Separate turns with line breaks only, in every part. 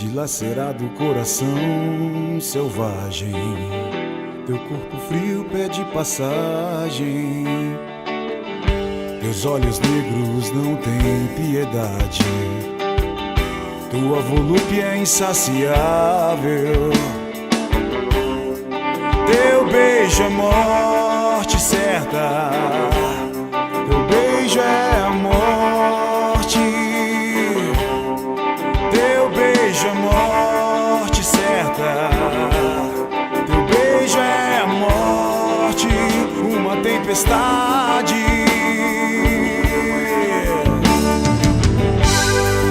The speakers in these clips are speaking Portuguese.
Dilacerado coração selvagem, teu corpo frio pede passagem. Teus olhos negros não têm piedade, tua volúpia é insaciável. Teu beijo é morte certa, teu beijo é a morte. Teu beijo é morte certa, teu beijo é a morte, uma tempestade.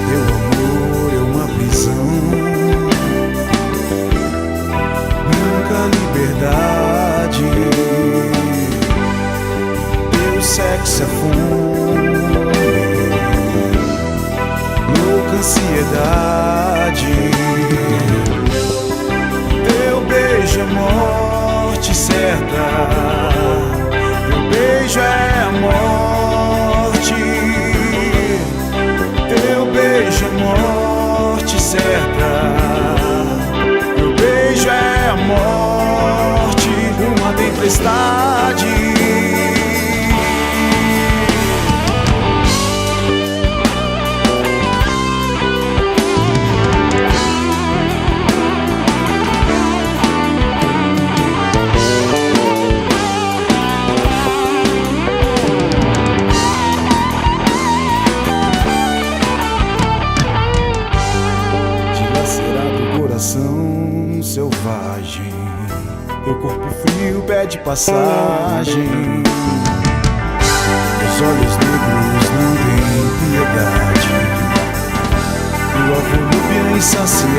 Teu amor é uma prisão, nunca liberdade. Teu sexo é fome, louca ansiedade. Teu beijo é morte certa, teu beijo é a morte. Teu beijo é morte certa, teu beijo é a morte, uma tempestade. Coração selvagem, teu corpo frio pede passagem. Teus olhos negros não têm piedade, tua volúpia é insaciável.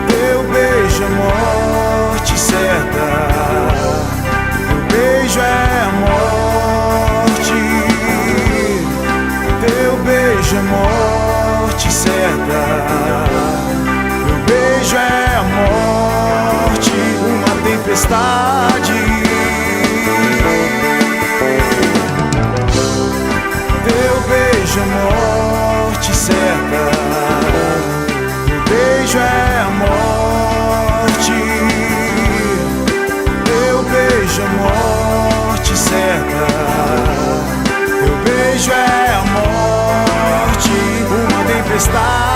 Teu beijo é morte certa, teu beijo é a morte. Teu beijo é morte certa, teu beijo é a morte, uma tempestade. Teu beijo é morte certa, teu beijo é a morte. Teu beijo é morte certa, teu beijo é a morte, uma tempestade.